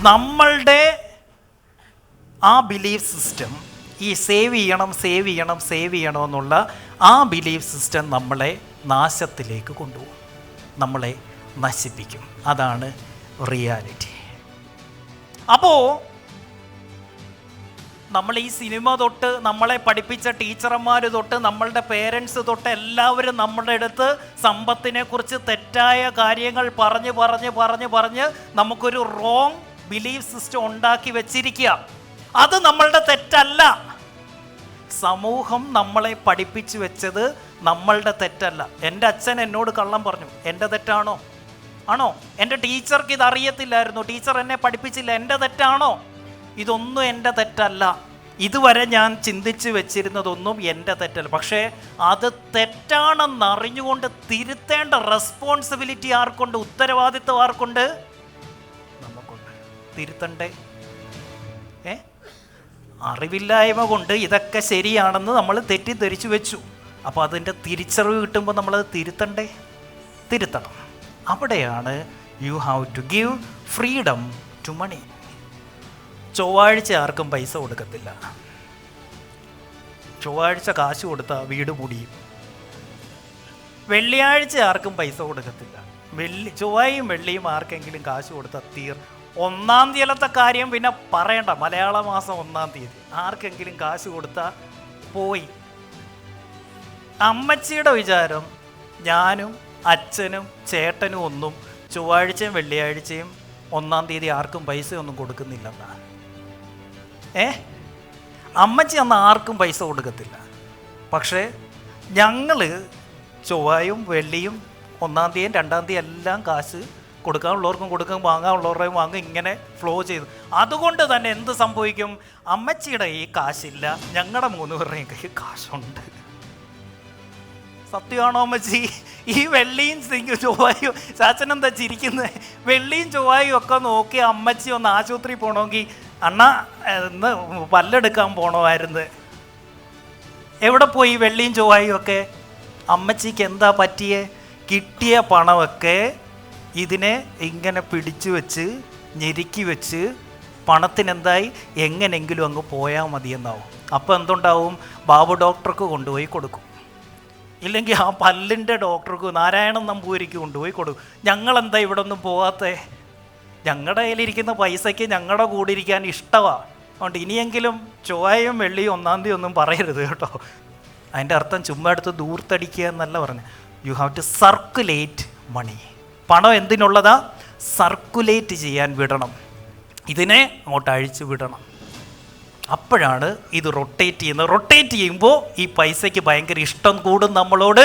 നമ്മളുടെ ആ belief system, ഈ സേവ് ചെയ്യണം എന്നുള്ള ആ ബിലീഫ് സിസ്റ്റം നമ്മളെ നാശത്തിലേക്ക് കൊണ്ടുപോകും, നമ്മളെ നശിപ്പിക്കും. അതാണ് റിയാലിറ്റി. അപ്പോൾ നമ്മൾ ഈ സിനിമ തൊട്ട്, നമ്മളെ പഠിപ്പിച്ച ടീച്ചർമാർ തൊട്ട്, നമ്മളുടെ പേരൻസ് തൊട്ട് എല്ലാവരും നമ്മുടെ അടുത്ത് സമ്പത്തിനെ കുറിച്ച് തെറ്റായ കാര്യങ്ങൾ പറഞ്ഞ് നമുക്കൊരു റോങ് ബിലീഫ് സിസ്റ്റം ഉണ്ടാക്കി വെച്ചിരിക്കുക. അത് നമ്മളുടെ തെറ്റല്ല. സമൂഹം നമ്മളെ പഠിപ്പിച്ചു വെച്ചത് നമ്മളുടെ തെറ്റല്ല. എൻ്റെ അച്ഛൻ എന്നോട് കള്ളം പറഞ്ഞു, എൻ്റെ തെറ്റാണോ? ആണോ? എൻ്റെ ടീച്ചർക്ക് ഇത് അറിയത്തില്ലായിരുന്നു, ടീച്ചർ എന്നെ പഠിപ്പിച്ചില്ല, എൻ്റെ തെറ്റാണോ? ഇതൊന്നും എൻ്റെ തെറ്റല്ല. ഇതുവരെ ഞാൻ ചിന്തിച്ച് വെച്ചിരുന്നതൊന്നും എൻ്റെ തെറ്റല്ല. പക്ഷേ അത് തെറ്റാണെന്നറിഞ്ഞുകൊണ്ട് തിരുത്തേണ്ട റെസ്പോൺസിബിലിറ്റി ആർക്കുണ്ട്? ഉത്തരവാദിത്വം ആർക്കുണ്ട്? നമുക്കുണ്ട്. തിരുത്തണ്ടേ? അറിവില്ലായ്മ കൊണ്ട് ഇതൊക്കെ ശരിയാണെന്ന് നമ്മൾ തെറ്റിദ്ധരിച്ചു വെച്ചു. അപ്പോൾ അതിൻ്റെ തിരിച്ചറിവ് കിട്ടുമ്പോൾ നമ്മളത് തിരുത്തണ്ടേ? തിരുത്തണം. അവിടെയാണ് you have to give freedom to money. ചൊവ്വാഴ്ച ആർക്കും പൈസ കൊടുക്കത്തില്ല. ചൊവ്വാഴ്ച കാശ് കൊടുത്താൽ വീട് മുടിയും. വെള്ളിയാഴ്ച ആർക്കും പൈസ കൊടുക്കത്തില്ല. ചൊവ്വയും വെള്ളിയും ആർക്കെങ്കിലും കാശ് കൊടുത്താൽ തീർ. 1-ാം തീയതിയിലത്തെ കാര്യം പിന്നെ പറയണ്ട. മലയാള മാസം 1-ാം തീയതി ആർക്കെങ്കിലും കാശ് കൊടുത്താൽ പോയി. അമ്മച്ചിയുടെ വിചാരം ഞാനും അച്ഛനും ചേട്ടനും ഒന്നും ചൊവ്വാഴ്ചയും വെള്ളിയാഴ്ചയും 1-ാം തീയതി ആർക്കും പൈസ ഒന്നും കൊടുക്കുന്നില്ലെന്നാണ്. അമ്മച്ചി അന്ന് ആർക്കും പൈസ കൊടുക്കത്തില്ല. പക്ഷേ ഞങ്ങൾ ചൊവ്വയും വെള്ളിയും 1-ാം തീയതിയും 2-ാം തീയതി എല്ലാം കാശ് കൊടുക്കാനുള്ളവർക്കും കൊടുക്കും, വാങ്ങാനുള്ളവരെയും വാങ്ങും, ഇങ്ങനെ ഫ്ലോ ചെയ്തു. അതുകൊണ്ട് തന്നെ എന്ത് സംഭവിക്കും? അമ്മച്ചിയുടെ കയ്യിൽ കാശില്ല, ഞങ്ങളുടെ 3 പേരുടെയും കയ്യിൽ കാശുണ്ട്. സത്യമാണോ അമ്മച്ചി? ഈ വെള്ളിയും ചൊവ്വായും, ചാച്ചനെന്താ ചിരിക്കുന്നത്? വെള്ളിയും ചൊവ്വായും ഒക്കെ നോക്കി അമ്മച്ചി ഒന്ന് ആശുപത്രി പോകണമെങ്കിൽ അണ്ണ ഇന്ന് പല്ലെടുക്കാൻ പോകണമായിരുന്നു. എവിടെ പോയി വെള്ളിയും ചൊവ്വായും ഒക്കെ? അമ്മച്ചിക്ക് എന്താ പറ്റിയേ? കിട്ടിയ പണമൊക്കെ ഇതിനെ ഇങ്ങനെ പിടിച്ചു വെച്ച് ഞെരുക്കി വെച്ച് പണത്തിനെന്തായി എങ്ങനെങ്കിലും അങ്ങ് പോയാൽ മതിയെന്നാവും. അപ്പോൾ എന്തുണ്ടാവും? ബാബു ഡോക്ടർക്ക് കൊണ്ടുപോയി കൊടുക്കും, ഇല്ലെങ്കിൽ ആ പല്ലിൻ്റെ ഡോക്ടർക്ക് നാരായണൻ നമ്പൂരിക്ക് കൊണ്ടുപോയി കൊടുക്കും. ഞങ്ങളെന്താ ഇവിടെ ഒന്നും പോകാത്തേ? ഞങ്ങളുടെ കയ്യിലിരിക്കുന്ന പൈസയ്ക്ക് ഞങ്ങളുടെ കൂടെ ഇരിക്കാൻ ഇഷ്ടമാണ്. അതുകൊണ്ട് ഇനിയെങ്കിലും ചൊവ്വയും വെള്ളിയും 1-ാം തീയതി ഒന്നും പറയരുത് കേട്ടോ. അതിൻ്റെ അർത്ഥം ചുമ്മാ എടുത്ത് ദൂർത്തടിക്കുക എന്നല്ല പറഞ്ഞു. യു ഹാവ് ടു സർക്കുലേറ്റ് മണി. പണം എന്തിനുള്ളതാ? സർക്കുലേറ്റ് ചെയ്യാൻ വിടണം. ഇതിനെ അങ്ങോട്ട് അഴിച്ചു വിടണം. അപ്പോഴാണ് ഇത് റൊട്ടേറ്റ് ചെയ്യുന്നത്. റൊട്ടേറ്റ് ചെയ്യുമ്പോൾ ഈ പൈസയ്ക്ക് ഭയങ്കര ഇഷ്ടം കൂടും നമ്മളോട്.